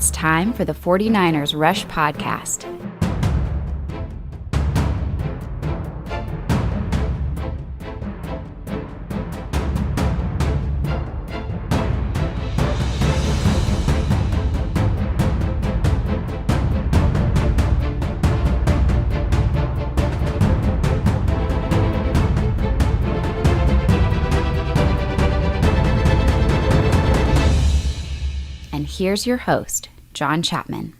It's time for the 49ers Rush Podcast. And here's your host, John Chapman.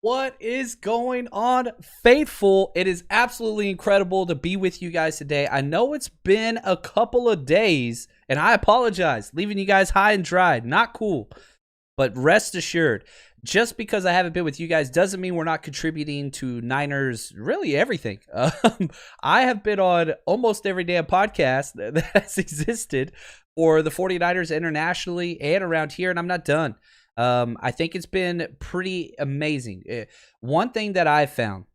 What is going on, faithful? It is absolutely incredible to be with you guys today. I know it's been a couple of days, and I apologize, leaving you guys high and dry. Not cool. But rest assured, just because I haven't been with you guys doesn't mean we're not contributing to Niners, really everything. I have been on almost every damn podcast that has existed for the 49ers internationally and around here, and I'm not done. I think it's been pretty amazing. One thing that I've found,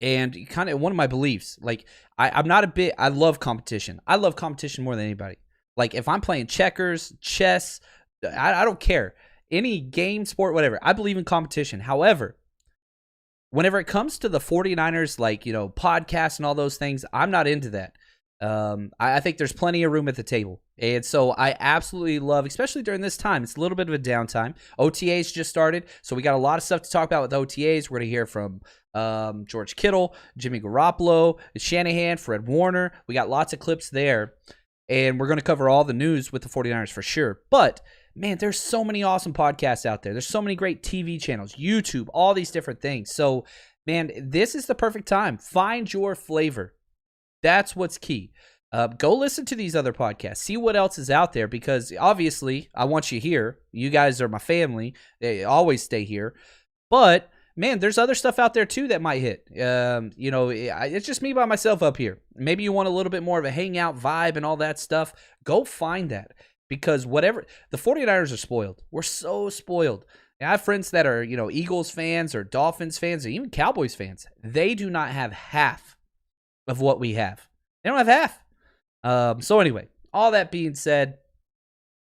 and kind of one of my beliefs, like I love competition. I love competition more than anybody. Like if I'm playing checkers, chess, I don't care. Any game, sport, whatever. I believe in competition. However, whenever it comes to the 49ers, podcasts and all those things, I'm not into that. I think there's plenty of room at the table. And so I absolutely love, especially during this time, it's a little bit of a downtime. OTAs just started, so we got a lot of stuff to talk about with OTAs. We're going to hear from George Kittle, Jimmy Garoppolo, Shanahan, Fred Warner. We got lots of clips there, and we're going to cover all the news with the 49ers for sure. But, man, there's so many awesome podcasts out there. There's so many great TV channels, YouTube, all these different things. So, man, this is the perfect time. Find your flavor. That's what's key. Go listen to these other podcasts. See what else is out there, because obviously I want you here. You guys are my family. They always stay here. But, man, there's other stuff out there too that might hit. It's just me by myself up here. Maybe you want a little bit more of a hangout vibe and all that stuff. Go find that, because the 49ers are spoiled. We're so spoiled. I have friends that are, Eagles fans or Dolphins fans or even Cowboys fans. They do not have half of what we have. They don't have half. So anyway, all that being said,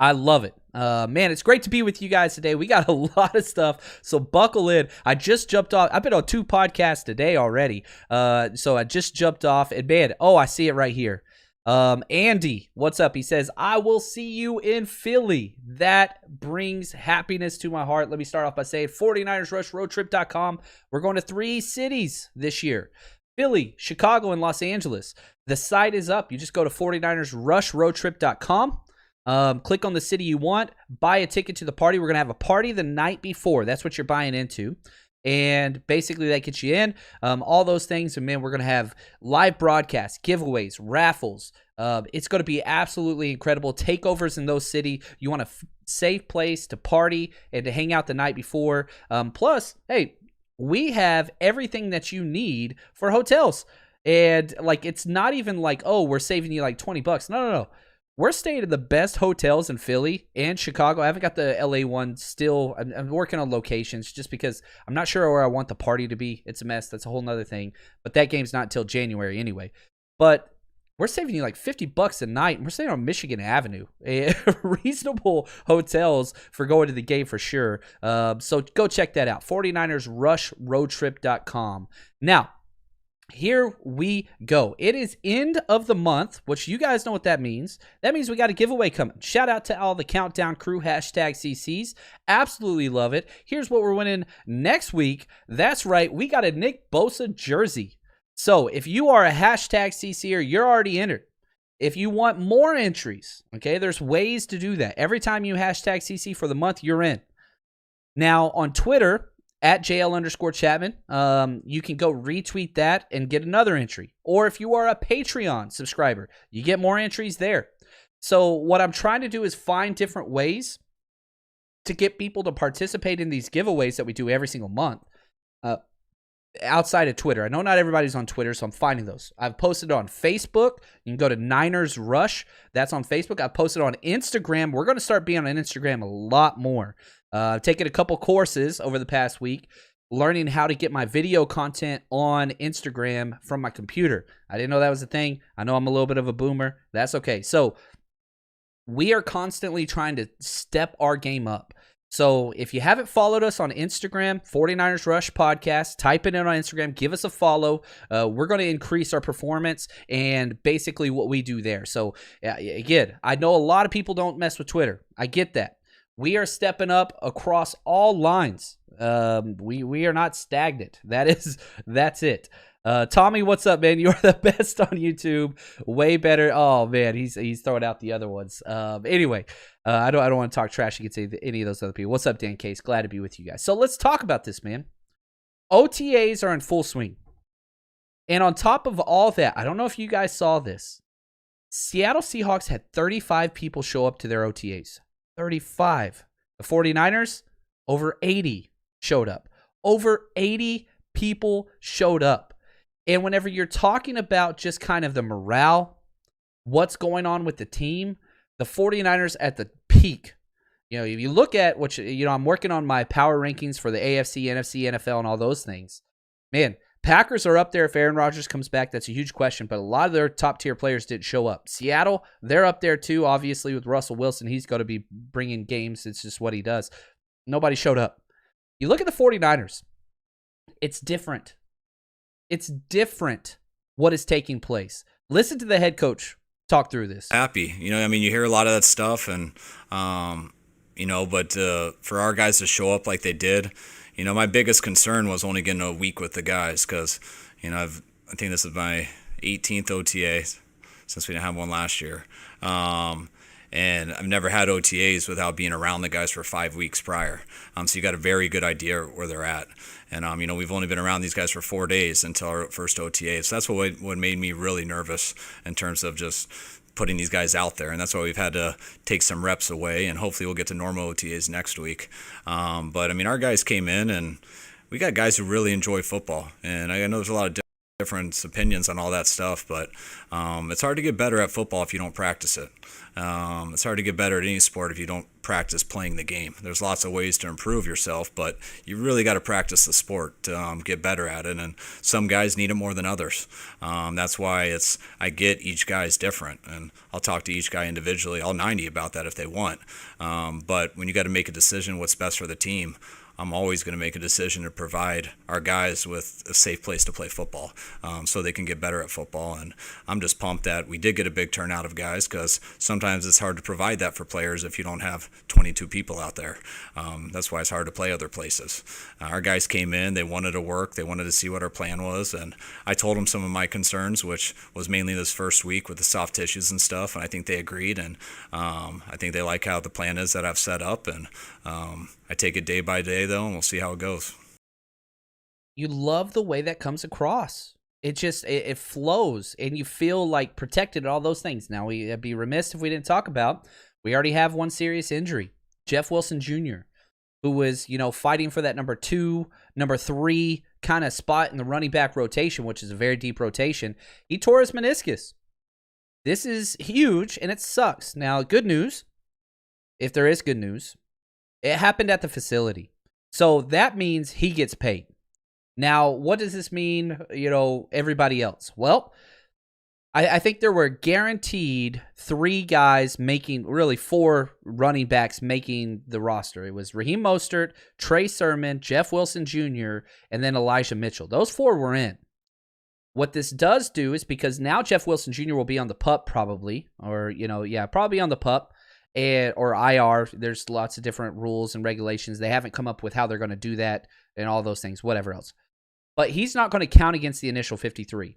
I love it. Man, it's great to be with you guys today. We got a lot of stuff, so buckle in. I just jumped off. I've been on 2 podcasts today already. So I just jumped off, and man, I see it right here. Andy, what's up? He says, I will see you in Philly. That brings happiness to my heart. Let me start off by saying 49ersrushroadtrip.com. We're going to 3 cities this year. Philly, Chicago, and Los Angeles. The site is up. You just go to 49ersrushroadtrip.com. Click on the city you want. Buy a ticket to the party. We're going to have a party the night before. That's what you're buying into. And basically that gets you in. All those things. And man, we're going to have live broadcasts, giveaways, raffles. It's going to be absolutely incredible. Takeovers in those cities. You want a safe place to party and to hang out the night before. Plus, hey, we have everything that you need for hotels. And it's not even we're saving you $20. No. We're staying in the best hotels in Philly and Chicago. I haven't got the LA one still. I'm working on locations just because I'm not sure where I want the party to be. It's a mess. That's a whole nother thing. But that game's not until January anyway. But we're saving you $50 a night, and we're staying on Michigan Avenue. Reasonable hotels for going to the game for sure. So go check that out. 49ersrushroadtrip.com. Now, here we go. It is end of the month, which you guys know what that means. That means we got a giveaway coming. Shout out to all the Countdown crew, #CCs. Absolutely love it. Here's what we're winning next week. That's right. We got a Nick Bosa jersey. So if you are a #CCer, you're already entered. If you want more entries, okay, there's ways to do that. Every time you #CC for the month, you're in. Now on Twitter, @JL_Chapman, you can go retweet that and get another entry. Or if you are a Patreon subscriber, you get more entries there. So what I'm trying to do is find different ways to get people to participate in these giveaways that we do every single month. Outside of Twitter. I know not everybody's on Twitter, so I'm finding those. I've posted on Facebook. You can go to Niners Rush. That's on Facebook. I've posted on Instagram. We're going to start being on Instagram a lot more. I've taken a couple courses over the past week, learning how to get my video content on Instagram from my computer. I didn't know that was a thing. I know I'm a little bit of a boomer. That's okay. So we are constantly trying to step our game up. So if you haven't followed us on Instagram, 49ers Rush Podcast, type it in on Instagram, give us a follow. We're going to increase our performance and basically what we do there. So again, I know a lot of people don't mess with Twitter. I get that. We are stepping up across all lines. We are not stagnant. That's it. Tommy, what's up, man? You're the best on YouTube. Way better. Oh man, he's throwing out the other ones. Anyway, I don't want to talk trash against any of those other people. What's up, Dan Case? Glad to be with you guys. So let's talk about this, man. OTAs are in full swing, and on top of all that, I don't know if you guys saw this. Seattle Seahawks had 35 people show up to their OTAs. 35. The 49ers, over 80 showed up. Over 80 people showed up. And whenever you're talking about just kind of the morale, what's going on with the team, the 49ers at the peak. You know, if you look at what, I'm working on my power rankings for the AFC, NFC, NFL, and all those things. Man, Packers are up there if Aaron Rodgers comes back. That's a huge question, but a lot of their top-tier players didn't show up. Seattle, they're up there too, obviously, with Russell Wilson. He's going to be bringing games. It's just what he does. Nobody showed up. You look at the 49ers. It's different. It's different what is taking place. Listen to the head coach talk through this. Happy. You hear a lot of that stuff, and, but for our guys to show up like they did, my biggest concern was only getting a week with the guys because, I think this is my 18th OTA since we didn't have one last year. And I've never had OTAs without being around the guys for 5 weeks prior. So you got a very good idea where they're at. And, we've only been around these guys for 4 days until our first OTA. So that's what made me really nervous in terms of just putting these guys out there. And that's why we've had to take some reps away. And hopefully we'll get to normal OTAs next week. But our guys came in, and we got guys who really enjoy football. And I know there's a lot of different opinions on all that stuff, but it's hard to get better at football if you don't practice it. It's hard to get better at any sport if you don't practice playing the game. There's lots of ways to improve yourself, but you really got to practice the sport to get better at it, and some guys need it more than others. That's why I get each guy's different, and I'll talk to each guy individually. I'll 90 about that if they want. But when you got to make a decision what's best for the team, I'm always going to make a decision to provide our guys with a safe place to play football so they can get better at football. And I'm just pumped that we did get a big turnout of guys because sometimes it's hard to provide that for players if you don't have 22 people out there. That's why it's hard to play other places. Our guys came in. They wanted to work. They wanted to see what our plan was. And I told them some of my concerns, which was mainly this first week with the soft tissues and stuff. And I think they agreed. And I think they like how the plan is that I've set up. And I take it day by day, though, and we'll see how it goes. You love the way that comes across. It flows, and you feel like protected and all those things. Now, we'd be remiss if we didn't talk about, we already have one serious injury. Jeff Wilson Jr., who was, fighting for that number 2, number 3 kind of spot in the running back rotation, which is a very deep rotation. He tore his meniscus. This is huge, and it sucks. Now, good news, if there is good news, it happened at the facility. So that means he gets paid. Now, what does this mean, everybody else? Well, I think there were guaranteed 3 guys really 4 running backs making the roster. It was Raheem Mostert, Trey Sermon, Jeff Wilson Jr., and then Elijah Mitchell. Those 4 were in. What this does do is because now Jeff Wilson Jr. will be on the PUP probably, or, probably on the PUP. Or IR. There's lots of different rules and regulations. They haven't come up with how they're going to do that and all those things, whatever else. But he's not going to count against the initial 53.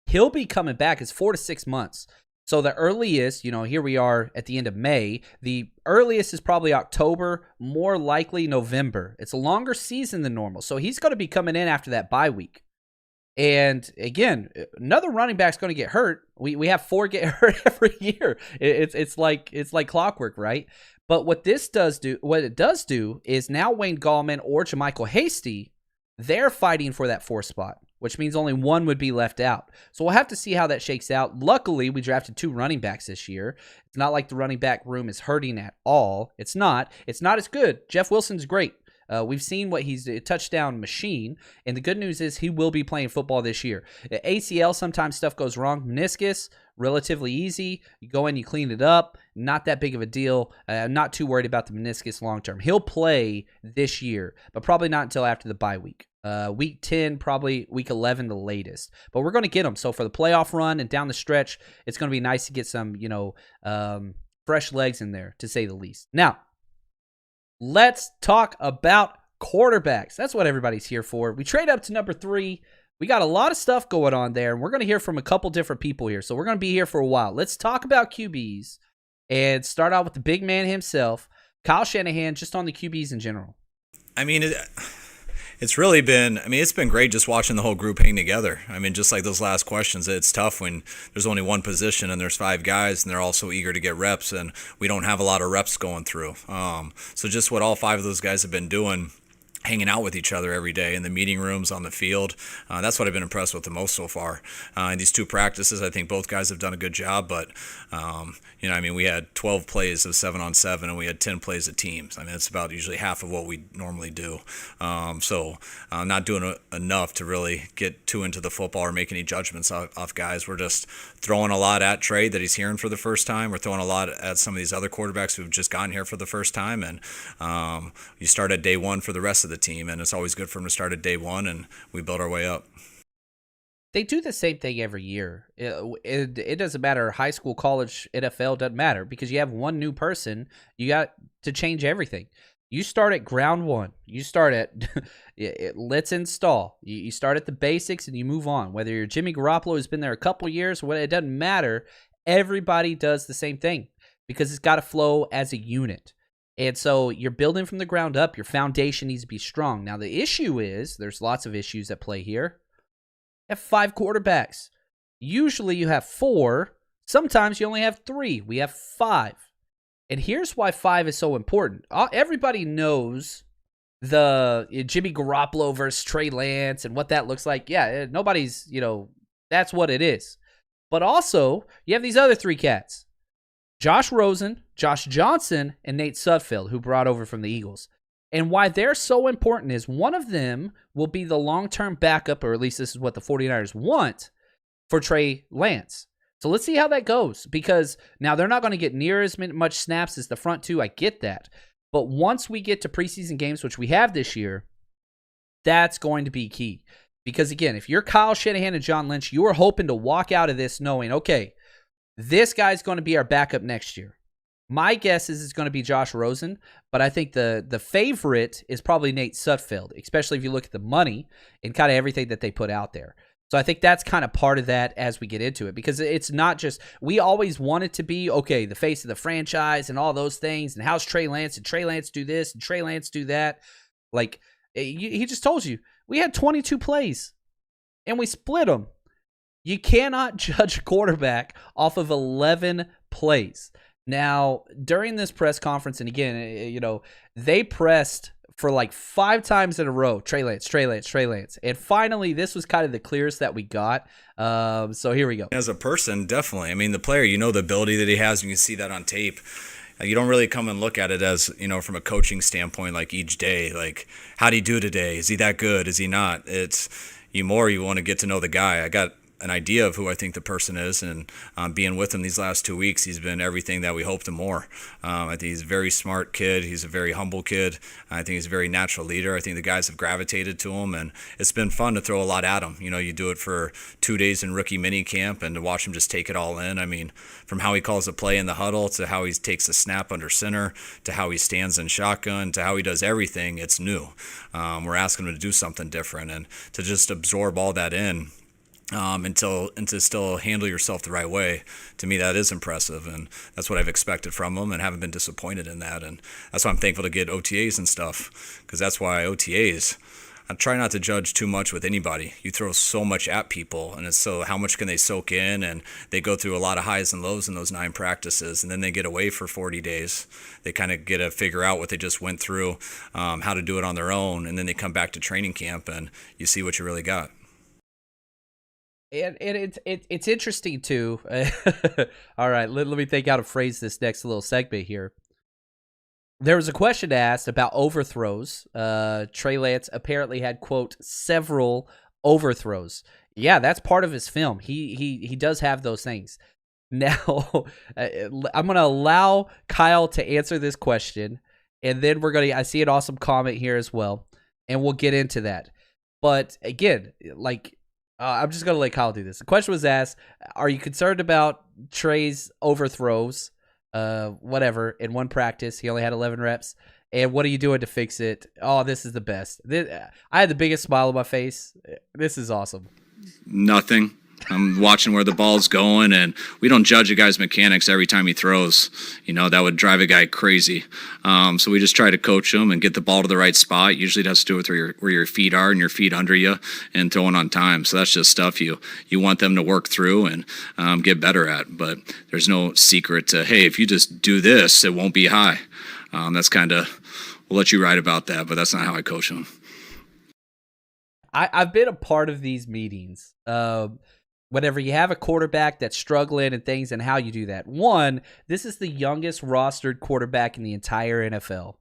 He'll be coming back. It's 4 to 6 months. So the earliest, here we are at the end of May. The earliest is probably October, more likely November. It's a longer season than normal. So he's going to be coming in after that bye week. And again, another running back's going to get hurt. We have 4 get hurt every year. It's like clockwork, right? But what it does do is now Wayne Gallman or JaMycal Hasty, they're fighting for that 4th spot, which means only one would be left out. So we'll have to see how that shakes out. Luckily, we drafted 2 running backs this year. It's not like the running back room is hurting at all. It's not. It's not as good. Jeff Wilson's great. We've seen what he's a touchdown machine, and the good news is he will be playing football this year. ACL, sometimes stuff goes wrong. Meniscus, relatively easy. You go in, you clean it up. Not that big of a deal. I'm not too worried about the meniscus long term. He'll play this year, but probably not until after the bye week. Week 10, probably week 11 the latest. But we're going to get him. So for the playoff run and down the stretch, it's going to be nice to get some, fresh legs in there, to say the least. Now, let's talk about quarterbacks. That's what everybody's here for. We trade up to number 3. We got a lot of stuff going on there, and we're going to hear from a couple different people here. So we're going to be here for a while. Let's talk about QBs and start out with the big man himself, Kyle Shanahan, just on the QBs in general. I mean, it's really been, it's been great just watching the whole group hang together. I mean, just like those last questions, it's tough when there's only one position and there's 5 guys and they're all so eager to get reps, and we don't have a lot of reps going through. So just what all 5 of those guys have been doing, hanging out with each other every day in the meeting rooms, on the field. That's what I've been impressed with the most so far. In these 2 practices, I think both guys have done a good job, but, we had 12 plays of 7-on-7 and we had 10 plays of teams. It's about usually half of what we normally do. So not doing enough to really get too into the football or make any judgments off guys. We're just throwing a lot at Trey that he's hearing for the first time. We're throwing a lot at some of these other quarterbacks who've just gotten here for the first time. And you start at day 1 for the rest of the team, and it's always good for them to start at day 1, and we build our way up. They do the same thing every year. It doesn't matter. High school, college, NFL, doesn't matter, because you have one new person. You got to change everything. You start at ground 1. You start at let's install. You start at the basics and you move on. Whether you're Jimmy Garoppolo, who's been there a couple years, it doesn't matter. Everybody does the same thing because it's got to flow as a unit. And so you're building from the ground up. Your foundation needs to be strong. Now, the issue is there's lots of issues at play here. You have 5 quarterbacks. Usually you have 4. Sometimes you only have 3. We have 5. And here's why 5 is so important. Everybody knows the Jimmy Garoppolo versus Trey Lance and what that looks like. Yeah, nobody's, that's what it is. But also, you have these other 3 cats. Josh Rosen, Josh Johnson, and Nate Sudfeld, who brought over from the Eagles. And why they're so important is one of them will be the long-term backup, or at least this is what the 49ers want, for Trey Lance. So let's see how that goes, because now they're not going to get near as much snaps as the front 2. I get that. But once we get to preseason games, which we have this year, that's going to be key. Because, again, if you're Kyle Shanahan and John Lynch, you are hoping to walk out of this knowing, okay, this guy's going to be our backup next year. My guess is it's going to be Josh Rosen, but I think the favorite is probably Nate Sudfeld, especially if you look at the money and kind of everything that they put out there. So I think that's kind of part of that as we get into it, because it's not just, we always want it to be, okay, the face of the franchise and all those things, and how's Trey Lance, and Trey Lance do this, and Trey Lance do that. Like, he just told you, we had 22 plays, and we split them. You cannot judge a quarterback off of 11 plays. Now, during this press conference, and again, they pressed for like 5 times in a row, Trey Lance. And finally, this was kind of the clearest that we got. So here we go. As a person, definitely. The player, the ability that he has, and you can see that on tape. You don't really come and look at it as, from a coaching standpoint, like each day, like, how'd he do today? Is he that good? Is he not? It's you want to get to know the guy. I got an idea of who I think the person is, and being with him these last 2 weeks, he's been everything that we hoped and more. I think he's a very smart kid. He's a very humble kid. I think he's a very natural leader. I think the guys have gravitated to him, and it's been fun to throw a lot at him. You do it for 2 days in rookie mini camp, and to watch him just take it all in. From how he calls a play in the huddle, to how he takes a snap under center, to how he stands in shotgun, to how he does everything, it's new. We're asking him to do something different, and to just absorb all that in. And to still handle yourself the right way, to me that is impressive, and that's what I've expected from him, and haven't been disappointed in that. And that's why I'm thankful to get OTAs and stuff, because that's why OTAs, I try not to judge too much with anybody. You throw so much at people, and it's so how much can they soak in, and they go through a lot of highs and lows in those 9 practices, and then they get away for 40 days. They kind of get to figure out what they just went through, how to do it on their own, and then they come back to training camp, and you see what you really got. And it's interesting too. All right, let me think how to phrase this next little segment here. There was a question asked about overthrows. Trey Lance apparently had, quote, several overthrows. Yeah, that's part of his film. He does have those things. Now, I'm going to allow Kyle to answer this question, and then I see an awesome comment here as well, and we'll get into that. But again, I'm just going to let Kyle do this. The question was asked, are you concerned about Trey's overthrows, whatever, in one practice? He only had 11 reps. And what are you doing to fix it? Oh, this is the best. I had the biggest smile on my face. This is awesome. Nothing. I'm watching where the ball's going, and we don't judge a guy's mechanics every time he throws. That would drive a guy crazy. So we just try to coach him and get the ball to the right spot. Usually it has to do with where your feet are and your feet under you and throwing on time. So that's just stuff you want them to work through and get better at. But there's no secret to, hey, if you just do this, it won't be high. That's kind of, we'll let you write about that, but that's not how I coach them. I've been a part of these meetings. Whenever you have a quarterback that's struggling and things, and how you do that. One, this is the youngest rostered quarterback in the entire NFL.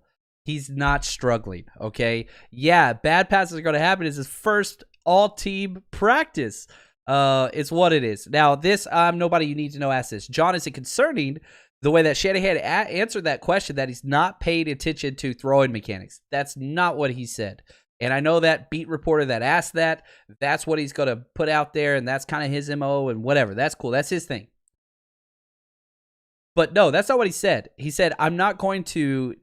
He's not struggling, okay? Yeah, bad passes are going to happen. It's his first all-team practice. It's what it is. Now, I'm nobody you need to know asked this. John, is it concerning the way that Shanahan answered that question, that he's not paying attention to throwing mechanics? That's not what he said. And I know that beat reporter that asked that's what he's going to put out there, and that's kind of his MO and whatever. That's cool. That's his thing. But no, that's not what he said. He said, I'm not going to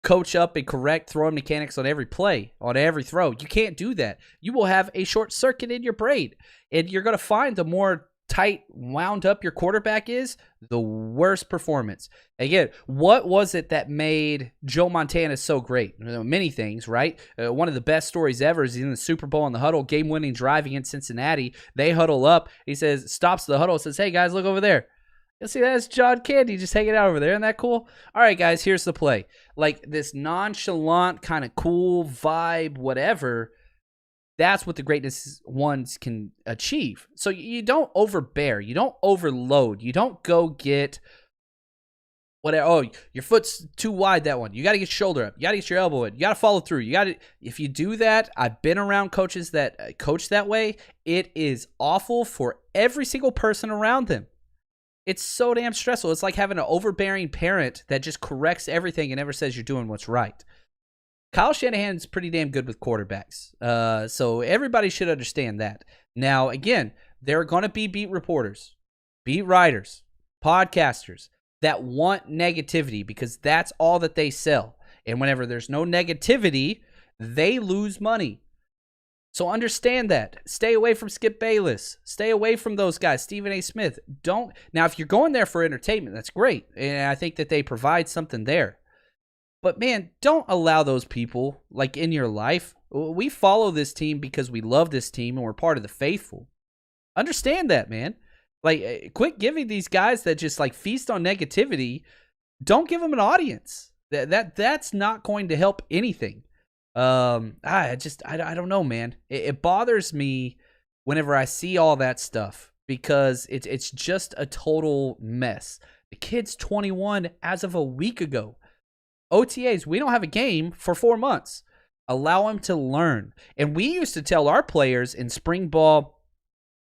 coach up and correct throwing mechanics on every play, on every throw. You can't do that. You will have a short circuit in your brain, and you're going to find the more tight, wound up your quarterback is, the worse performance. Again, what was it that made Joe Montana so great? Many things, right? One of the best stories ever is in the Super Bowl in the huddle, game-winning drive against Cincinnati. They huddle up. He says, stops the huddle, says, hey, guys, look over there. You'll see that's John Candy just hanging out over there. Isn't that cool? All right, guys, here's the play. Like this nonchalant, kind of cool vibe, whatever. That's what the greatness ones can achieve. So you don't overbear. You don't overload. You don't go get whatever. Oh, your foot's too wide, that one. You got to get shoulder up. You got to get your elbow in. You got to follow through. If you do that, I've been around coaches that coach that way. It is awful for every single person around them. It's so damn stressful. It's like having an overbearing parent that just corrects everything and never says you're doing what's right. Kyle Shanahan's pretty damn good with quarterbacks. So everybody should understand that. Now, again, there are going to be beat reporters, beat writers, podcasters that want negativity because that's all that they sell. And whenever there's no negativity, they lose money. So understand that. Stay away from Skip Bayless. Stay away from those guys, Stephen A. Smith. Now, if you're going there for entertainment, that's great. And I think that they provide something there. But, man, don't allow those people, like, in your life. We follow this team because we love this team and we're part of the faithful. Understand that, man. Like, quit giving these guys that just, like, feast on negativity. Don't give them an audience. That's not going to help anything. I don't know, man. It bothers me whenever I see all that stuff because it's just a total mess. The kid's 21 as of a week ago. OTAs, we don't have a game for 4 months. Allow them to learn. And we used to tell our players in spring ball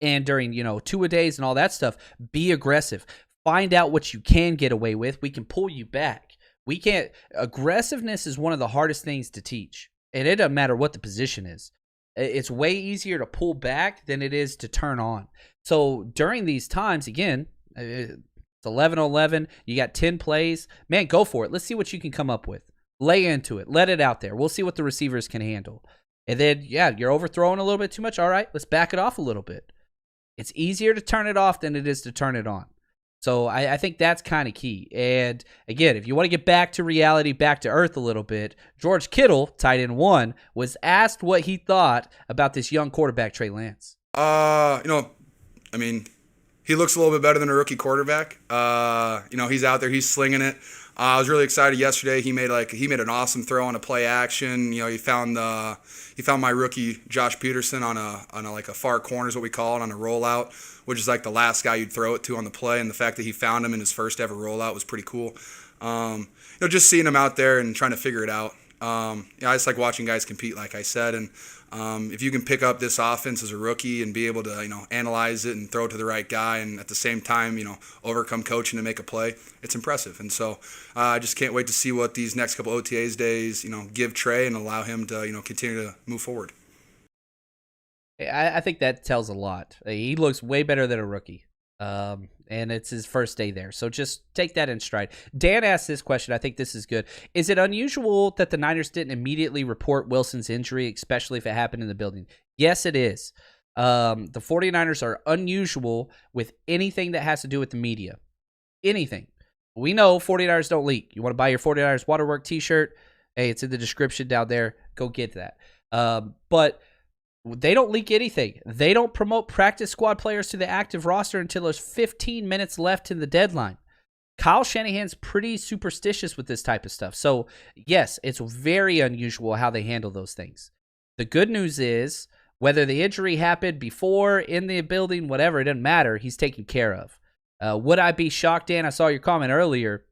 and during, two-a-days and all that stuff, be aggressive. Find out what you can get away with. We can pull you back. Aggressiveness is one of the hardest things to teach. And it doesn't matter what the position is. It's way easier to pull back than it is to turn on. So during these times, again, it's 11-11. You got 10 plays. Man, go for it. Let's see what you can come up with. Lay into it. Let it out there. We'll see what the receivers can handle. And then, you're overthrowing a little bit too much. All right, let's back it off a little bit. It's easier to turn it off than it is to turn it on. So I think that's kind of key. And again, if you want to get back to reality, back to earth a little bit, George Kittle, tight end 1, was asked what he thought about this young quarterback, Trey Lance. He looks a little bit better than a rookie quarterback. He's out there, he's slinging it. I was really excited yesterday. He made an awesome throw on a play action. He found my rookie Josh Peterson on a far corner is what we call it, on a rollout, which is like the last guy you'd throw it to on the play. And the fact that he found him in his first ever rollout was pretty cool. Just seeing him out there and trying to figure it out. I just like watching guys compete, like I said, and If you can pick up this offense as a rookie and be able to, analyze it and throw it to the right guy, and at the same time, overcome coaching to make a play, it's impressive. And so I just can't wait to see what these next couple OTAs days, give Trey and allow him to, continue to move forward. I think that tells a lot. He looks way better than a rookie. And it's his first day there. So just take that in stride. Dan asked this question. I think this is good. Is it unusual that the Niners didn't immediately report Wilson's injury, especially if it happened in the building? Yes, it is. The 49ers are unusual with anything that has to do with the media. Anything. We know 49ers don't leak. You want to buy your 49ers Waterwork t-shirt? Hey, it's in the description down there. Go get that. But they don't leak anything. They don't promote practice squad players to the active roster until there's 15 minutes left in the deadline. Kyle Shanahan's pretty superstitious with this type of stuff. So, yes, it's very unusual how they handle those things. The good news is, whether the injury happened before, in the building, whatever, it doesn't matter. He's taken care of. Would I be shocked, Dan? I saw your comment earlier.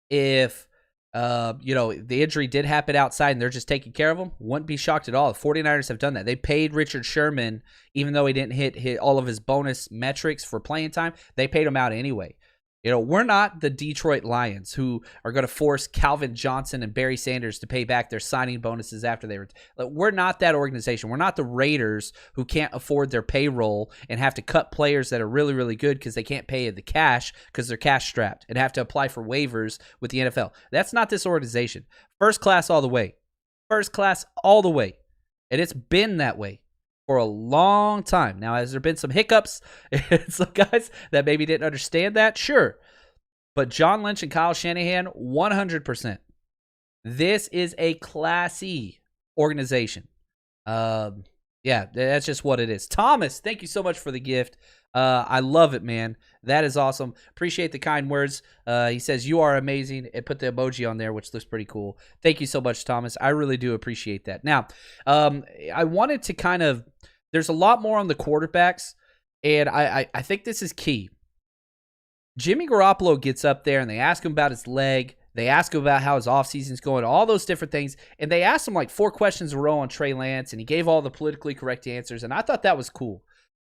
If the injury did happen outside and they're just taking care of him, wouldn't be shocked at all. The 49ers have done that. They paid Richard Sherman, even though he didn't hit all of his bonus metrics for playing time, they paid him out anyway. We're not the Detroit Lions who are going to force Calvin Johnson and Barry Sanders to pay back their signing bonuses after they were. We're not that organization. We're not the Raiders who can't afford their payroll and have to cut players that are really, really good because they can't pay the cash because they're cash strapped and have to apply for waivers with the NFL. That's not this organization. First class all the way. First class all the way. And it's been that way for a long time. Now, has there been some hiccups and some guys that maybe didn't understand that? Sure. But John Lynch and Kyle Shanahan, 100%. This is a classy organization. Yeah, that's just what it is. Thomas, thank you so much for the gift. I love it, man. That is awesome. Appreciate the kind words. He says, you are amazing. And put the emoji on there, which looks pretty cool. Thank you so much, Thomas. I really do appreciate that. Now, I wanted to there's a lot more on the quarterbacks, and I think this is key. Jimmy Garoppolo gets up there, and they ask him about his leg. They ask him about how his offseason's going, all those different things. And they asked him like 4 questions in a row on Trey Lance, and he gave all the politically correct answers, and I thought that was cool.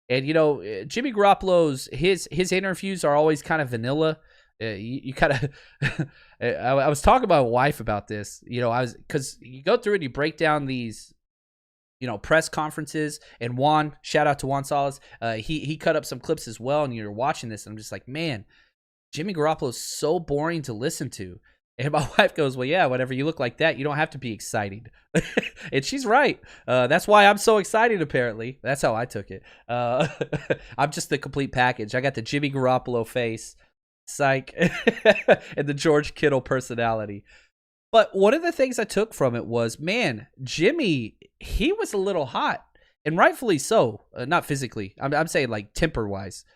And, Jimmy Garoppolo's, his interviews are always kind of vanilla. You kind of, I was talking to my wife about this, because you go through and you break down these, press conferences, and Juan, shout out to Juan Salas, he cut up some clips as well, and you're watching this, and I'm just like, man, Jimmy Garoppolo is so boring to listen to. And my wife goes, well, yeah, whenever you look like that, you don't have to be exciting. And she's right. That's why I'm so excited, apparently. That's how I took it. I'm just the complete package. I got the Jimmy Garoppolo face, psych, and the George Kittle personality. But one of the things I took from it was, man, Jimmy, he was a little hot, and rightfully so. Not physically. I'm saying like temper-wise.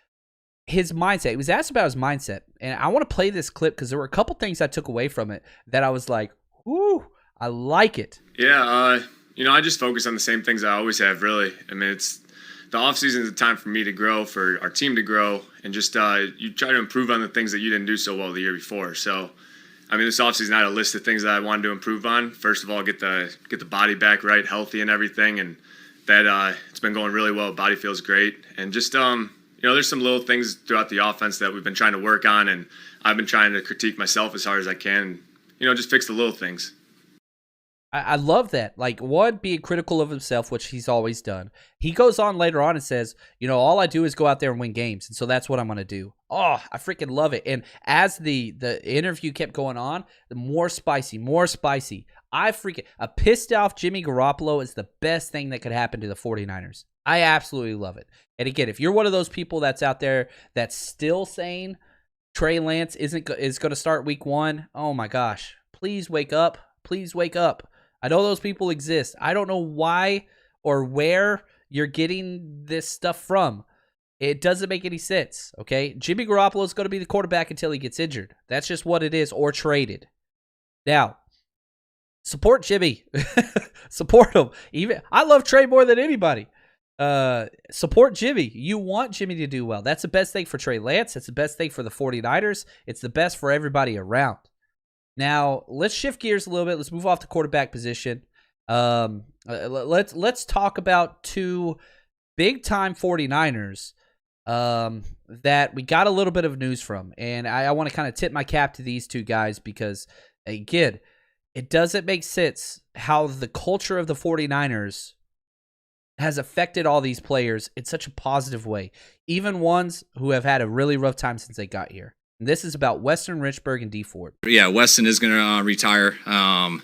His mindset. He was asked about his mindset, and I want to play this clip because there were a couple things I took away from it that I was like, "Ooh, I like it." Yeah, I just focus on the same things I always have. Really, I mean, it's the off season is a time for me to grow, for our team to grow, and just you try to improve on the things that you didn't do so well the year before. So, I mean, this off season I had a list of things that I wanted to improve on. First of all, get the body back right, healthy, and everything, and that it's been going really well. Body feels great, and just there's some little things throughout the offense that we've been trying to work on, and I've been trying to critique myself as hard as I can, just fix the little things. I love that. Like, one, being critical of himself, which he's always done. He goes on later on and says, all I do is go out there and win games, and so that's what I'm going to do. Oh, I freaking love it. And as the interview kept going on, the more spicy. A pissed off Jimmy Garoppolo is the best thing that could happen to the 49ers. I absolutely love it. And again, if you're one of those people that's out there that's still saying Trey Lance is going to start week 1, oh my gosh, please wake up. Please wake up. I know those people exist. I don't know why or where you're getting this stuff from. It doesn't make any sense, okay? Jimmy Garoppolo is going to be the quarterback until he gets injured. That's just what it is, or traded. Now, support Jimmy. Support him. I love Trey more than anybody. Support Jimmy. You want Jimmy to do well. That's the best thing for Trey Lance. It's the best thing for the 49ers. It's the best for everybody around. Now, let's shift gears a little bit. Let's move off the quarterback position. Let's talk about two big-time 49ers that we got a little bit of news from. And I want to kind of tip my cap to these two guys because, again, it doesn't make sense how the culture of the 49ers has affected all these players in such a positive way, even ones who have had a really rough time since they got here. And this is about Weston Richburg and D Ford. Yeah, Weston is going to retire. I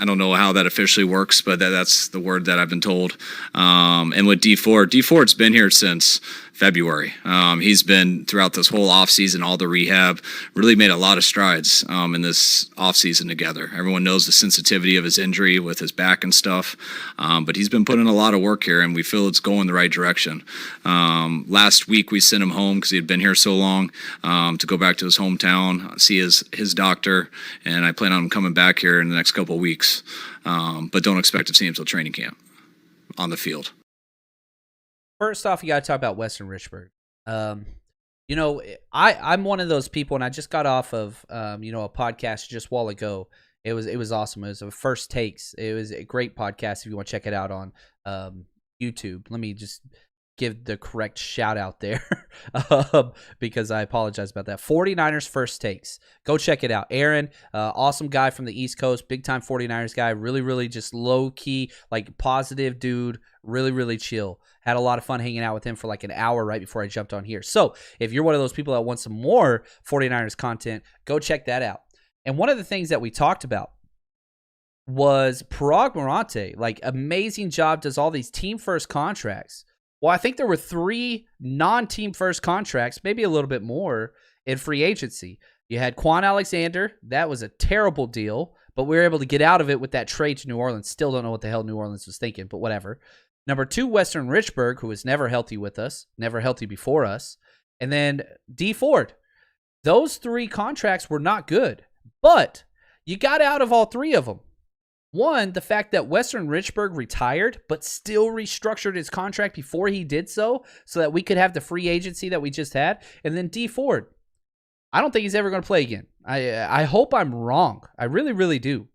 don't know how that officially works, but that's the word that I've been told. And with D Ford's been here since February. He's been throughout this whole offseason, all the rehab, really made a lot of strides in this offseason together. Everyone knows the sensitivity of his injury with his back and stuff, but he's been putting a lot of work here, and we feel it's going the right direction. Last week, we sent him home because he had been here so long to go back to his hometown, see his doctor, and I plan on him coming back here in the next couple of weeks, but don't expect to see him until training camp on the field. First off, you got to talk about Weston Richburg. You know, I'm one of those people, and I just got off of a podcast just a while ago. It was awesome. It was a First Takes. It was a great podcast if you want to check it out on YouTube. Let me just give the correct shout out there because I apologize about that. 49ers First Takes. Go check it out. Aaron, awesome guy from the East Coast, big time 49ers guy, really, really just low key, like positive dude, really, really chill. Had a lot of fun hanging out with him for like an hour right before I jumped on here. So if you're one of those people that want some more 49ers content, go check that out. And one of the things that we talked about was Parag Morante, like amazing job, does all these team first contracts. Well, I think there were 3 non-team first contracts, maybe a little bit more, in free agency. You had Quan Alexander. That was a terrible deal, but we were able to get out of it with that trade to New Orleans. Still don't know what the hell New Orleans was thinking, but whatever. Number 2, Weston Richburg, who was never healthy with us, never healthy before us. And then D Ford. Those 3 contracts were not good, but you got out of all 3 of them. One, the fact that Weston Richburg retired, but still restructured his contract before he did so that we could have the free agency that we just had. And then D Ford. I don't think he's ever going to play again. I hope I'm wrong. I really, really do.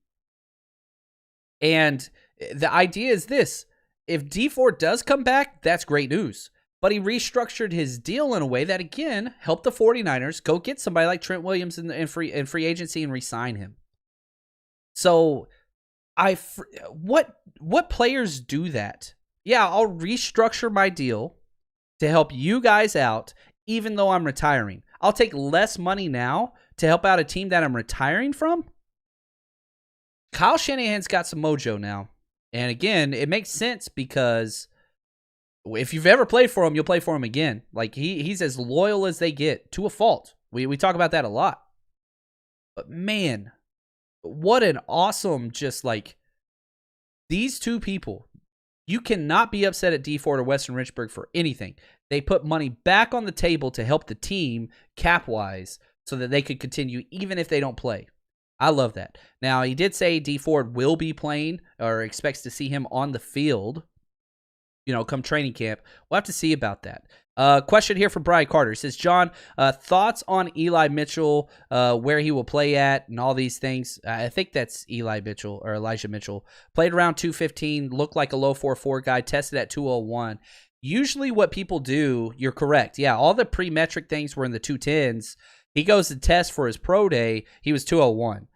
And the idea is this. If D Ford does come back, that's great news. But he restructured his deal in a way that, again, helped the 49ers go get somebody like Trent Williams in free agency and re-sign him. So what players do that? Yeah, I'll restructure my deal to help you guys out, even though I'm retiring. I'll take less money now to help out a team that I'm retiring from. Kyle Shanahan's got some mojo now. And again, it makes sense because if you've ever played for him, you'll play for him again. Like he's as loyal as they get, to a fault. We talk about that a lot. But man, what an awesome, just like, these 2 people, you cannot be upset at D Ford or Weston Richburg for anything. They put money back on the table to help the team cap-wise so that they could continue even if they don't play. I love that. Now, he did say D Ford will be playing or expects to see him on the field, come training camp. We'll have to see about that. Question here from Brian Carter. He says, John, thoughts on Eli Mitchell, where he will play at and all these things. I think that's Eli Mitchell or Elijah Mitchell. Played around 215, looked like a low 4.4 guy, tested at 201. Usually what people do, you're correct. Yeah, all the pre-metric things were in the 210s. He goes to test for his pro day. He was 201.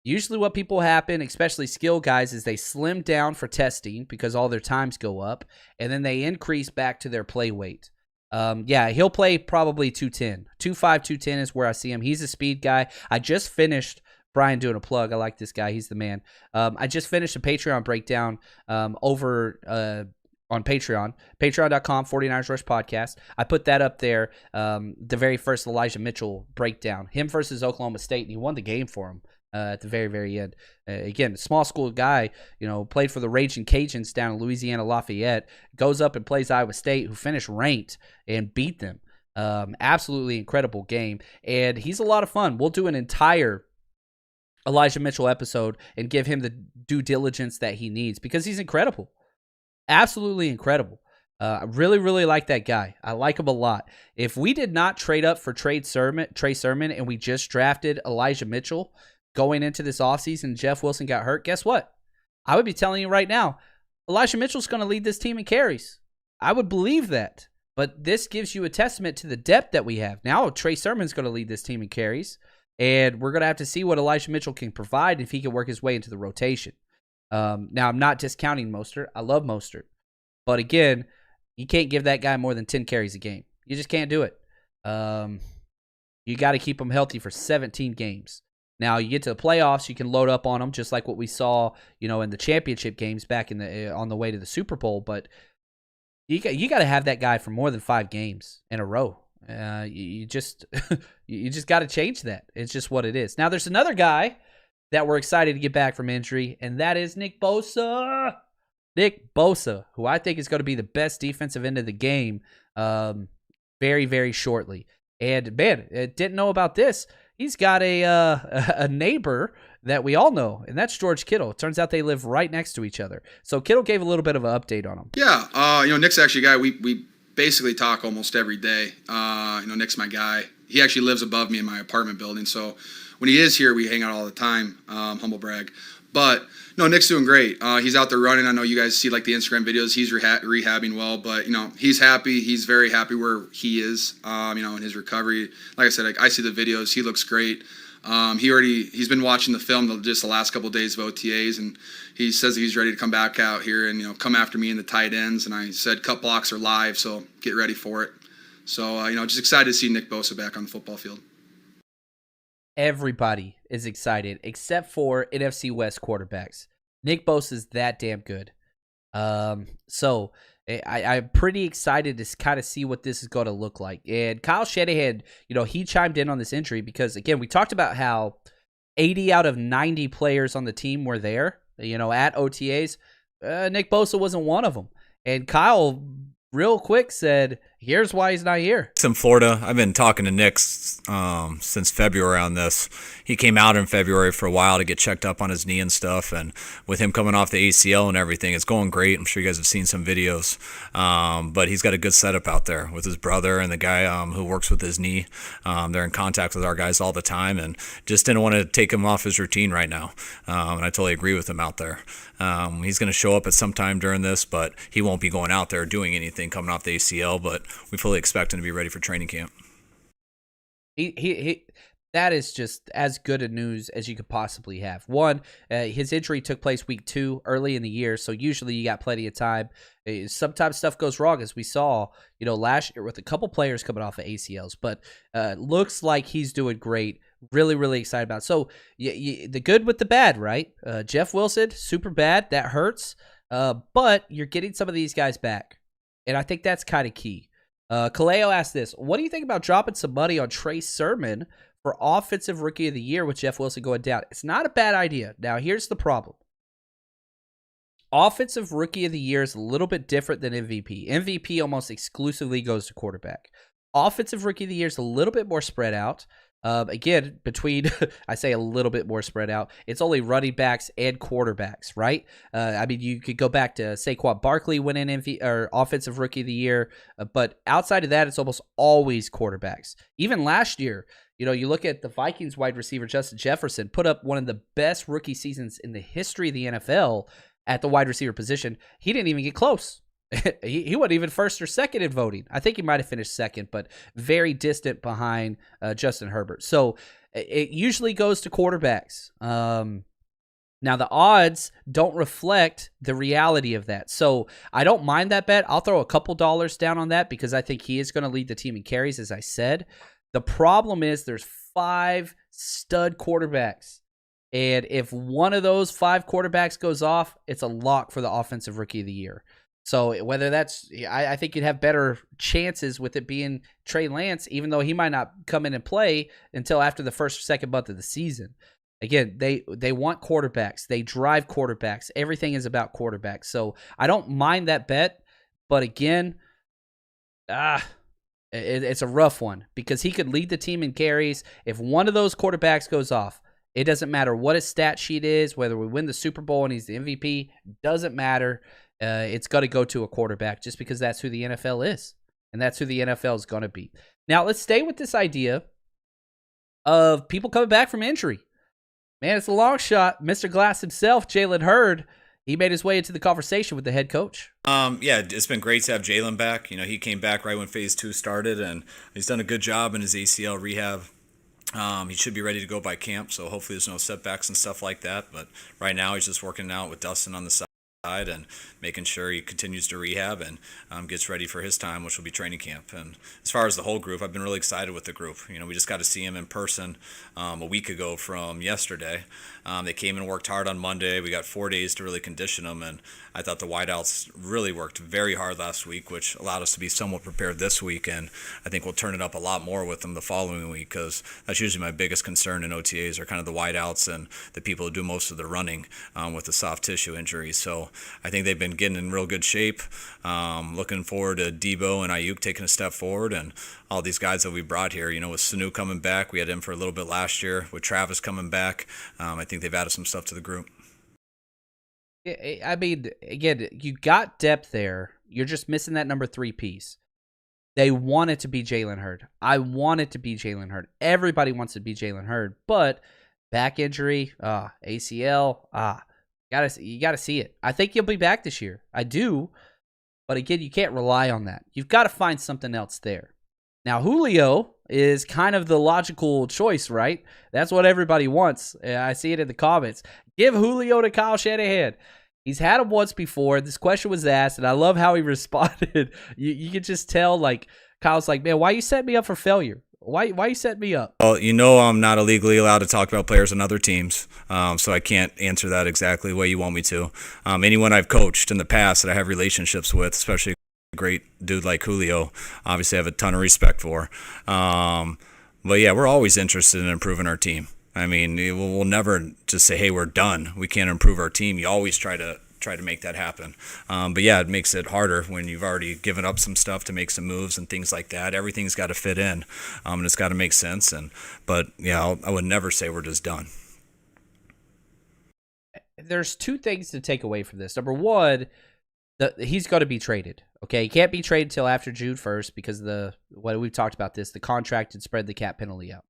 Usually what people happen, especially skill guys, is they slim down for testing because all their times go up, and then they increase back to their play weight. Yeah, he'll play probably 210. 2.5, 210 is where I see him. He's a speed guy. I just finished, Brian doing a plug. I like this guy. He's the man. I just finished a Patreon breakdown over on Patreon. Patreon.com, 49ers Rush Podcast. I put that up there, the very first Elijah Mitchell breakdown. Him versus Oklahoma State, and he won the game for him. At the very, very end. Again, small school guy, played for the Raging Cajuns down in Louisiana Lafayette, goes up and plays Iowa State, who finished ranked and beat them. Absolutely incredible game. And he's a lot of fun. We'll do an entire Elijah Mitchell episode and give him the due diligence that he needs because he's incredible. Absolutely incredible. I really, really like that guy. I like him a lot. If we did not trade up for Trey Sermon and we just drafted Elijah Mitchell, going into this offseason, Jeff Wilson got hurt, guess what? I would be telling you right now, Elijah Mitchell's going to lead this team in carries. I would believe that. But this gives you a testament to the depth that we have. Now, Trey Sermon's going to lead this team in carries, and we're going to have to see what Elijah Mitchell can provide if he can work his way into the rotation. Now, I'm not discounting Mostert. I love Mostert. But again, you can't give that guy more than 10 carries a game. You just can't do it. You got to keep him healthy for 17 games. Now, you get to the playoffs, you can load up on him, just like what we saw, in the championship games back on the way to the Super Bowl. But you got to have that guy for more than 5 games in a row. You just got to change that. It's just what it is. Now, there's another guy that we're excited to get back from injury, and that is Nick Bosa. Nick Bosa, who I think is going to be the best defensive end of the game very, very shortly. And, man, didn't know about this. He's got a neighbor that we all know, and that's George Kittle. It turns out they live right next to each other. So Kittle gave a little bit of an update on him. Yeah, Nick's actually a guy we basically talk almost every day. Nick's my guy. He actually lives above me in my apartment building, so when he is here, we hang out all the time. Humble brag. But no, Nick's doing great. He's out there running. I know you guys see like the Instagram videos. He's rehabbing well, but he's happy. He's very happy where he is. In his recovery. Like I said, I see the videos. He looks great. He's been watching the film just the last couple of days of OTAs, and he says he's ready to come back out here and come after me in the tight ends. And I said cut blocks are live, so get ready for it. So just excited to see Nick Bosa back on the football field. Everybody is excited except for NFC West quarterbacks. Nick Bosa is that damn good. So I'm pretty excited to kind of see what this is going to look like. And Kyle Shanahan, he chimed in on this injury because, again, we talked about how 80 out of 90 players on the team were there, at OTAs. Nick Bosa wasn't one of them. And Kyle real quick said, here's why he's not here. It's in Florida. I've been talking to Nick since February on this. He came out in February for a while to get checked up on his knee and stuff, and with him coming off the ACL and everything, it's going great. I'm sure you guys have seen some videos, but he's got a good setup out there with his brother and the guy who works with his knee. They're in contact with our guys all the time, and just didn't want to take him off his routine right now, and I totally agree with him out there. He's going to show up at some time during this, but he won't be going out there doing anything coming off the ACL, but we fully expect him to be ready for training camp. He that is just as good a news as you could possibly have. One, his injury took place week 2 early in the year, so usually you got plenty of time. Sometimes stuff goes wrong, as we saw, last year with a couple players coming off of ACLs, but looks like he's doing great. Really, really excited about it. So the good with the bad, right? Jeff Wilson, super bad. That hurts, but you're getting some of these guys back, and I think that's kind of key. Kaleo asked this, what do you think about dropping some money on Trey Sermon for Offensive Rookie of the Year with Jeff Wilson going down? It's not a bad idea. Now, here's the problem. Offensive Rookie of the Year is a little bit different than MVP. MVP almost exclusively goes to quarterback. Offensive Rookie of the Year is a little bit more spread out. Again, between, I say a little bit more spread out, it's only running backs and quarterbacks, right? You could go back to Saquon Barkley winning Offensive Rookie of the Year, but outside of that, it's almost always quarterbacks. Even last year, you look at the Vikings wide receiver, Justin Jefferson, put up one of the best rookie seasons in the history of the NFL at the wide receiver position. He didn't even get close. He wasn't even first or second in voting. I think he might have finished second, but very distant behind Justin Herbert. So it usually goes to quarterbacks. Now, the odds don't reflect the reality of that. So I don't mind that bet. I'll throw a couple dollars down on that because I think he is going to lead the team in carries, as I said. The problem is there's 5 stud quarterbacks. And if one of those 5 quarterbacks goes off, it's a lock for the Offensive Rookie of the Year. So whether that's, I think you'd have better chances with it being Trey Lance, even though he might not come in and play until after the first or second month of the season. Again, they want quarterbacks. They drive quarterbacks. Everything is about quarterbacks. So I don't mind that bet. But again, it's a rough one because he could lead the team in carries. If one of those quarterbacks goes off, it doesn't matter what his stat sheet is, whether we win the Super Bowl and he's the MVP, doesn't matter. It's got to go to a quarterback just because that's who the NFL is. And that's who the NFL is going to be. Now, let's stay with this idea of people coming back from injury. Man, it's a long shot. Mr. Glass himself, Jalen Hurd, he made his way into the conversation with the head coach. Yeah, it's been great to have Jalen back. He came back right when Phase 2 started, and he's done a good job in his ACL rehab. He should be ready to go by camp, so hopefully there's no setbacks and stuff like that. But right now he's just working out with Dustin on the side and making sure he continues to rehab and gets ready for his time, which will be training camp. And as far as the whole group, I've been really excited with the group. We just got to see him in person a week ago from yesterday. They came and worked hard on Monday. We got 4 days to really condition them, and I thought the wideouts really worked very hard last week, which allowed us to be somewhat prepared this week, and I think we'll turn it up a lot more with them the following week, because that's usually my biggest concern in OTAs are kind of the wideouts and the people who do most of the running with the soft tissue injuries. So I think they've been getting in real good shape. Looking forward to Debo and Ayuk taking a step forward, and all these guys that we brought here. With Sanu coming back, we had him for a little bit last year. With Travis coming back, I think they've added some stuff to the group. I mean, again, you got depth there. You're just missing that number 3 piece. They want it to be Jalen Hurd. I want it to be Jalen Hurd. Everybody wants it to be Jalen Hurd, but back injury, ACL, you gotta see it. I think he'll be back this year. I do, but again, you can't rely on that. You've got to find something else there. Now, Julio is kind of the logical choice, right? That's what everybody wants. I see it in the comments. Give Julio to Kyle Shanahan. He's had him once before. This question was asked, and I love how he responded. You can just tell, Kyle's like, man, why you set me up for failure? Why you set me up? Well, I'm not illegally allowed to talk about players on other teams, so I can't answer that exactly the way you want me to. Anyone I've coached in the past that I have relationships with, especially a great dude like Julio, obviously I have a ton of respect for. But yeah, we're always interested in improving our team. I mean, we'll never just say, hey, we're done. We can't improve our team. You always try to make that happen. But yeah, it makes it harder when you've already given up some stuff to make some moves and things like that. Everything's got to fit in, and it's got to make sense. But yeah, I would never say we're just done. There's 2 things to take away from this. Number one, he's got to be traded. Okay, he can't be traded until after June 1st because what we've talked about this, the contract and spread the cap penalty out.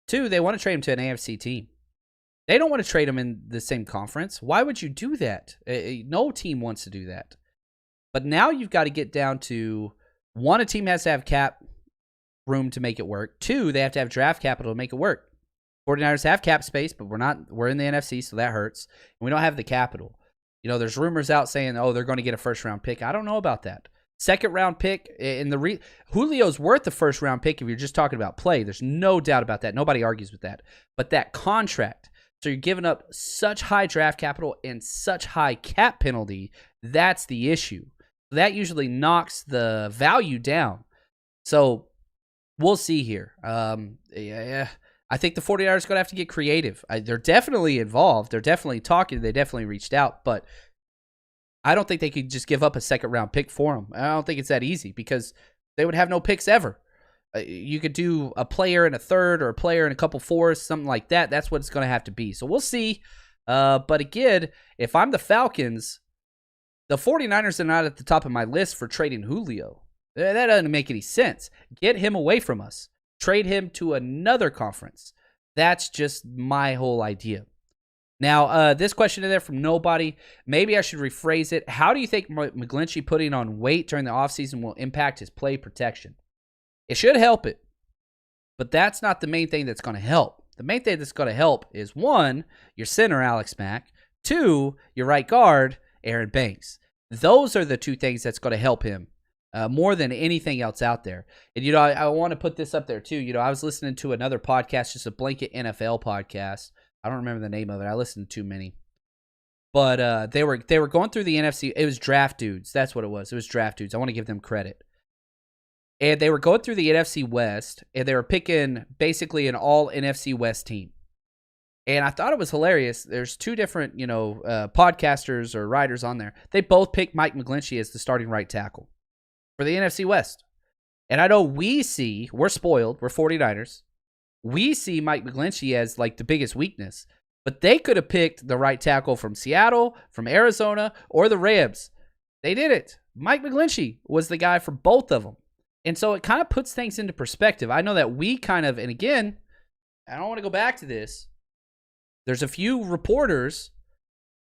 2, they want to trade him to an AFC team. They don't want to trade him in the same conference. Why would you do that? No team wants to do that. But now you've got to get down to, 1, a team has to have cap room to make it work. 2, they have to have draft capital to make it work. 49ers have cap space, but we're in the NFC, so that hurts. And we don't have the capital. There's rumors out saying, they're going to get a first-round pick. I don't know about that. Second-round pick, in Julio's worth the first-round pick if you're just talking about play. There's no doubt about that. Nobody argues with that. But that contract, so you're giving up such high draft capital and such high cap penalty, that's the issue. That usually knocks the value down. So we'll see here. I think the 49ers are going to have to get creative. They're definitely involved. They're definitely talking. They definitely reached out. But I don't think they could just give up a second-round pick for him. I don't think it's that easy because they would have no picks ever. You could do a player and a third or a player and a couple fourths, something like that. That's what it's going to have to be. So we'll see. But again, if I'm the Falcons, the 49ers are not at the top of my list for trading Julio. That doesn't make any sense. Get him away from us. Trade him to another conference. That's just my whole idea. Now, this question in there from nobody. Maybe I should rephrase it. How do you think McGlinchey putting on weight during the offseason will impact his play protection? It should help it, but that's not the main thing that's going to help. The main thing that's going to help is, 1, your center, Alex Mack. 2, your right guard, Aaron Banks. Those are the 2 things that's going to help him more than anything else out there. And, I want to put this up there, too. I was listening to another podcast, just a blanket NFL podcast. I don't remember the name of it. I listened to too many. But they were going through the NFC. It was Draft Dudes. That's what it was. It was Draft Dudes. I want to give them credit. And they were going through the NFC West, and they were picking basically an all NFC West team. And I thought it was hilarious. There's 2 different, podcasters or writers on there. They both picked Mike McGlinchey as the starting right tackle for the NFC West. And I know we're spoiled. We're 49ers. We see Mike McGlinchey as the biggest weakness. But they could have picked the right tackle from Seattle, from Arizona, or the Rams. They did it. Mike McGlinchey was the guy for both of them. And so it kind of puts things into perspective. I know that we kind of, and again, I don't want to go back to this. There's a few reporters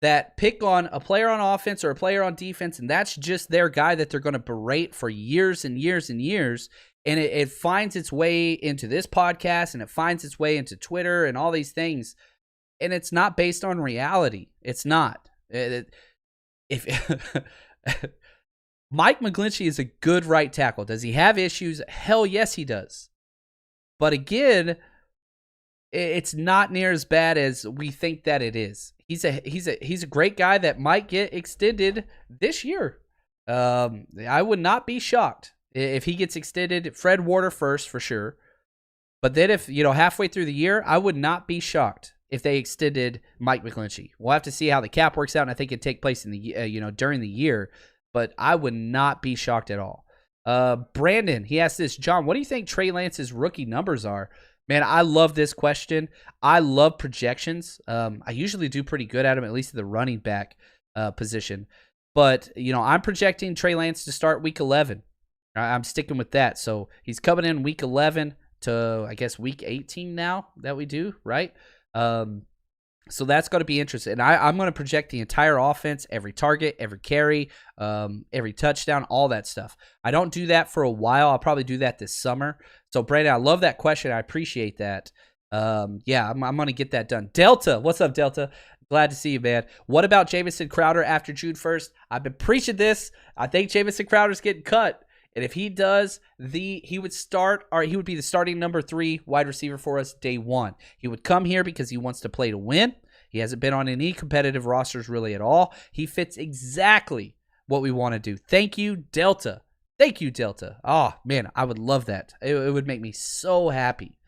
that pick on a player on offense or a player on defense, and that's just their guy that they're going to berate for years and years and years. And it finds its way into this podcast, and it finds its way into Twitter and all these things. And it's not based on reality. It's not. If Mike McGlinchey is a good right tackle. Does he have issues? Hell yes, he does. But again, it's not near as bad as we think that it is. He's a great guy that might get extended this year. I would not be shocked if he gets extended. Fred Warner first for sure, but then if halfway through the year, I would not be shocked if they extended Mike McGlinchey. We'll have to see how the cap works out, and I think it'd take place in the during the year. But I would not be shocked at all. Brandon, he asked this, John, what do you think Trey Lance's rookie numbers are? Man, I love this question. I love projections. I usually do pretty good at them, at least at the running back position. But, I'm projecting Trey Lance to start week 11. I'm sticking with that. So he's coming in week 11 to, I guess, week 18 now that we do, right? So that's going to be interesting. And I'm going to project the entire offense, every target, every carry, every touchdown, all that stuff. I don't do that for a while. I'll probably do that this summer. So, Brandon, I love that question. I appreciate that. I'm going to get that done. Delta, what's up, Delta? Glad to see you, man. What about Jamison Crowder after June 1st? I've been preaching this. I think Jamison Crowder's getting cut. And if he does, he would start, or he would be the starting number 3 wide receiver for us day 1. He would come here because he wants to play to win. He hasn't been on any competitive rosters really at all. He fits exactly what we want to do. Thank you, Delta. Thank you, Delta. Oh, man, I would love that. It would make me so happy.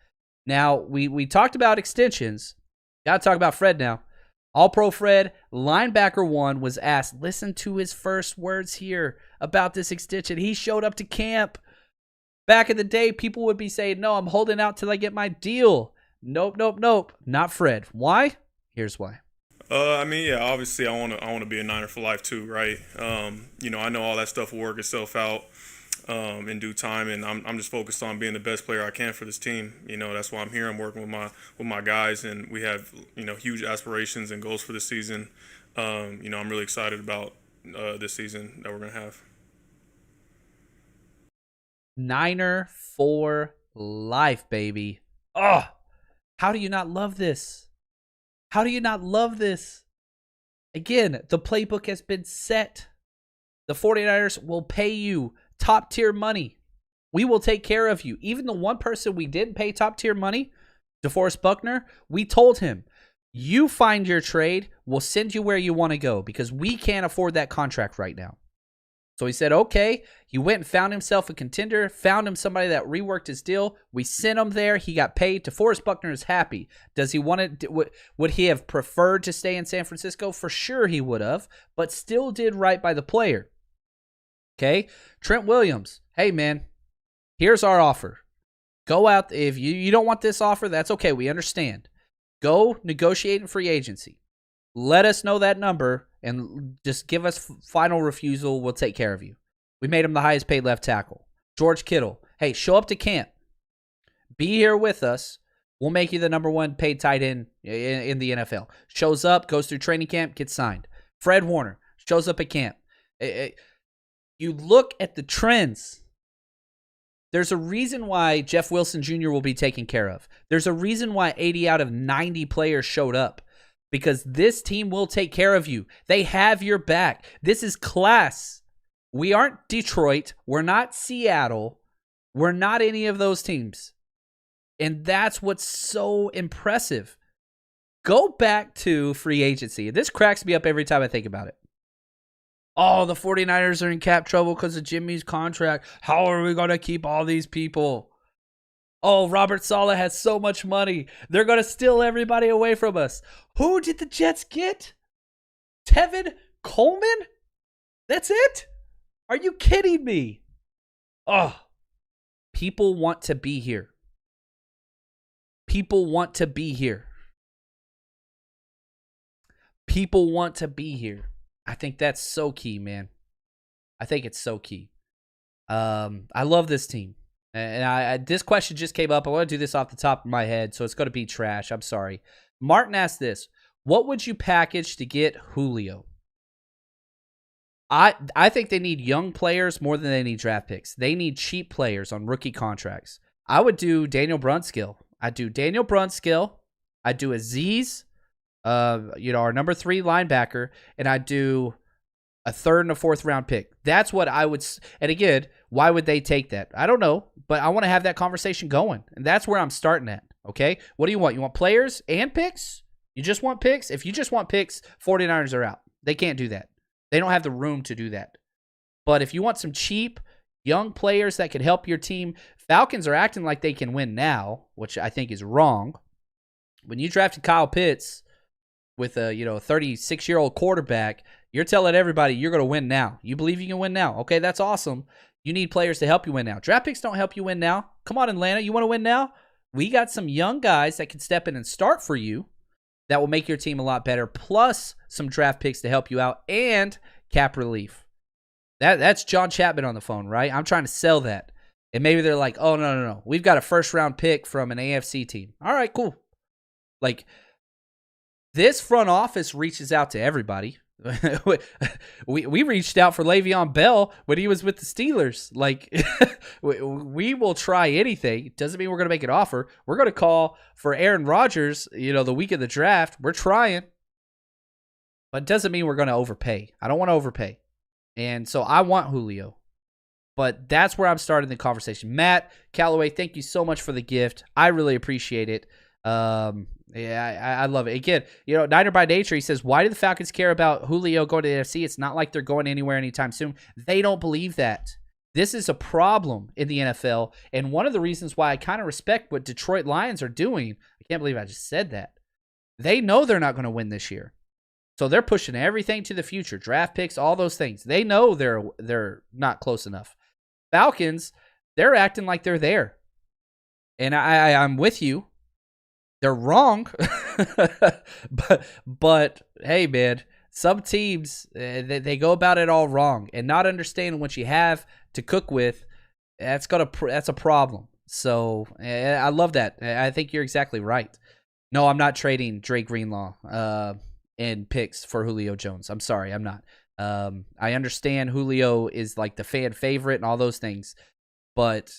Now, we talked about extensions. Got to talk about Fred now. All-Pro Fred, linebacker 1, was asked, listen to his first words here about this extension. He showed up to camp. Back in the day, people would be saying, no, I'm holding out till I get my deal. Nope. Not Fred. Why? Here's why. Obviously I want to be a Niner for life too, right? I know all that stuff will work itself out in due time, and I'm just focused on being the best player I can for this team. That's why I'm here. I'm working with my guys, and we have huge aspirations and goals for this season. I'm really excited about this season that we're gonna have. Niner for life, baby. Oh, how do you not love this? How do you not love this? Again, the playbook has been set. The 49ers will pay you top tier money. We will take care of you. Even the one person we didn't pay top tier money, DeForest Buckner, we told him, you find your trade, we'll send you where you want to go because we can't afford that contract right now. So he said, okay. He went and found himself a contender, found him somebody that reworked his deal. We sent him there. He got paid. DeForest Buckner is happy. Does he want to? Would he have preferred to stay in San Francisco? For sure he would have, but still did right by the player. Okay. Trent Williams. Hey, man, here's our offer. Go out. If you don't want this offer, that's okay. We understand. Go negotiate in free agency. Let us know that number and just give us final refusal. We'll take care of you. We made him the highest paid left tackle. George Kittle. Hey, show up to camp. Be here with us. We'll make you the number 1 paid tight end in the NFL. Shows up, goes through training camp, gets signed. Fred Warner shows up at camp. You look at the trends. There's a reason why Jeff Wilson Jr. will be taken care of. There's a reason why 80 out of 90 players showed up. Because this team will take care of you. They have your back. This is class. We aren't Detroit. We're not Seattle. We're not any of those teams. And that's what's so impressive. Go back to free agency. This cracks me up every time I think about it. Oh, the 49ers are in cap trouble because of Jimmy's contract. How are we going to keep all these people? Oh, Robert Saleh has so much money. They're going to steal everybody away from us. Who did the Jets get? Tevin Coleman? That's it? Are you kidding me? Oh, people want to be here. People want to be here. People want to be here. I think that's so key, man. I think it's so key. I love this team. And this question just came up. I want to do this off the top of my head, so it's going to be trash. I'm sorry. Martin asked this. What would you package to get Julio? I think they need young players more than they need draft picks. They need cheap players on rookie contracts. I would do Daniel Brunskill. I'd do Daniel Brunskill. I'd do Aziz, our number 3 linebacker, and I'd do a 3rd and a 4th round pick. That's what I would. And again, why would they take that? I don't know, but I want to have that conversation going, and that's where I'm starting at. Okay, what do you want? You want players and picks? You just want picks? If you just want picks, 49ers are out. They can't do that. They don't have the room to do that. But if you want some cheap, young players that could help your team, Falcons are acting like they can win now, which I think is wrong. When you drafted Kyle Pitts with a 36-year-old quarterback, you're telling everybody you're going to win now. You believe you can win now. Okay, that's awesome. You need players to help you win now. Draft picks don't help you win now. Come on, Atlanta. You want to win now? We got some young guys that can step in and start for you that will make your team a lot better, plus some draft picks to help you out and cap relief. That's John Chapman on the phone, right? I'm trying to sell that. And maybe they're like, oh, no. We've got a first-round pick from an AFC team. All right, cool. Like, this front office reaches out to everybody. we reached out for Le'Veon Bell when he was with the Steelers. Like, we will try anything. It doesn't mean we're going to make an offer. We're going to call for Aaron Rodgers, the week of the draft. We're trying. But it doesn't mean we're going to overpay. I don't want to overpay. And so I want Julio. But that's where I'm starting the conversation. Matt Calloway, thank you so much for the gift. I really appreciate it. I love it. Again, Niner by Nature, he says, why do the Falcons care about Julio going to the NFC? It's not like they're going anywhere anytime soon. They don't believe that. This is a problem in the NFL, and one of the reasons why I kind of respect what Detroit Lions are doing, I can't believe I just said that. They know they're not going to win this year. So they're pushing everything to the future, draft picks, all those things. They know they're not close enough. Falcons, they're acting like they're there. And I'm with you. They're wrong. but hey, man, some teams, they go about it all wrong. And not understanding what you have to cook with, that's a problem. So I love that. I think you're exactly right. No, I'm not trading Dre Greenlaw and picks for Julio Jones. I'm sorry, I'm not. I understand Julio is like the fan favorite and all those things, but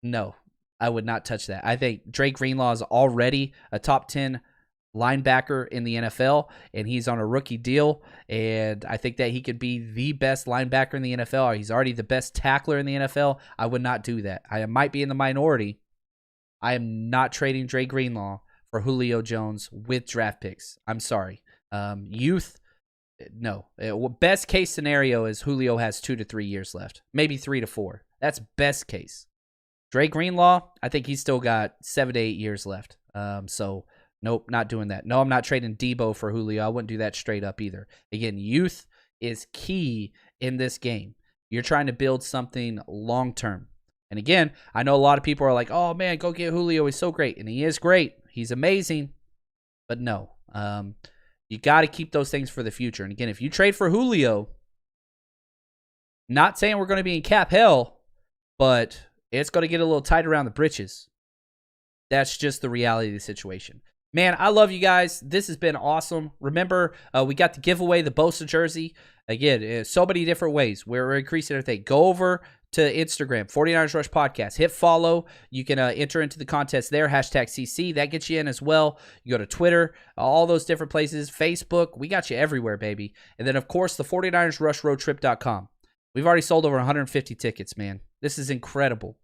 no, I would not touch that. I think Dre Greenlaw is already a top 10 linebacker in the NFL, and he's on a rookie deal, and I think that he could be the best linebacker in the NFL. He's already the best tackler in the NFL. I would not do that. I might be in the minority. I am not trading Dre Greenlaw for Julio Jones with draft picks. I'm sorry. Youth, no. Best case scenario is Julio has 2 to 3 years left, maybe 3 to 4. That's best case. Dre Greenlaw, I think he's still got 7 to 8 years left. So nope, not doing that. No, I'm not trading Debo for Julio. I wouldn't do that straight up either. Again, youth is key in this game. You're trying to build something long term. And again, I know a lot of people are like, oh man, go get Julio. He's so great. And he is great. He's amazing. But no, you got to keep those things for the future. And again, if you trade for Julio, not saying we're going to be in cap hell, but it's going to get a little tight around the britches. That's just the reality of the situation. Man, I love you guys. This has been awesome. Remember, we got to give away the Bosa jersey. Again, so many different ways. We're increasing everything. Go over to Instagram, 49ers Rush Podcast. Hit follow. You can enter into the contest there, #CC. That gets you in as well. You go to Twitter, all those different places. Facebook. We got you everywhere, baby. And then, of course, the 49ersRushRoadTrip.com. We've already sold over 150 tickets, man. This is incredible.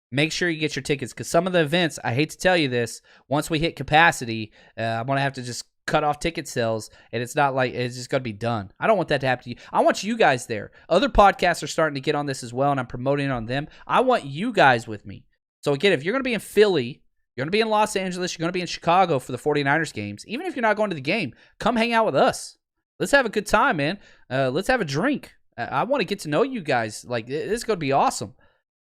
Make sure you get your tickets, because some of the events, I hate to tell you this, once we hit capacity, I'm going to have to just cut off ticket sales, and it's not like it's just going to be done. I don't want that to happen to you. I want you guys there. Other podcasts are starting to get on this as well, and I'm promoting on them. I want you guys with me. So again, if you're going to be in Philly, you're going to be in Los Angeles, you're going to be in Chicago for the 49ers games, even if you're not going to the game, come hang out with us. Let's have a good time, man. Let's have a drink. I want to get to know you guys. Like, this is going to be awesome.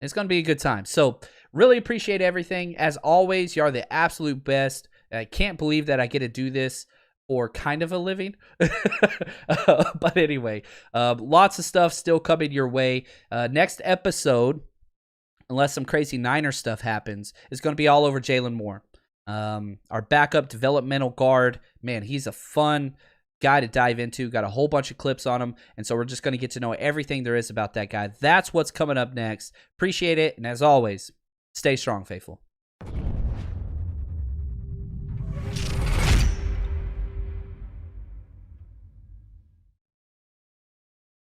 It's going to be a good time. So really appreciate everything. As always, you are the absolute best. I can't believe that I get to do this for kind of a living. But anyway, lots of stuff still coming your way. Next episode, unless some crazy Niner stuff happens, is going to be all over Jalen Moore. Our backup developmental guard, man, he's a fun guy to dive into. Got a whole bunch of clips on him, and so we're just going to get to know everything there is about that guy. That's what's coming up next. Appreciate it, and as always, stay strong, faithful.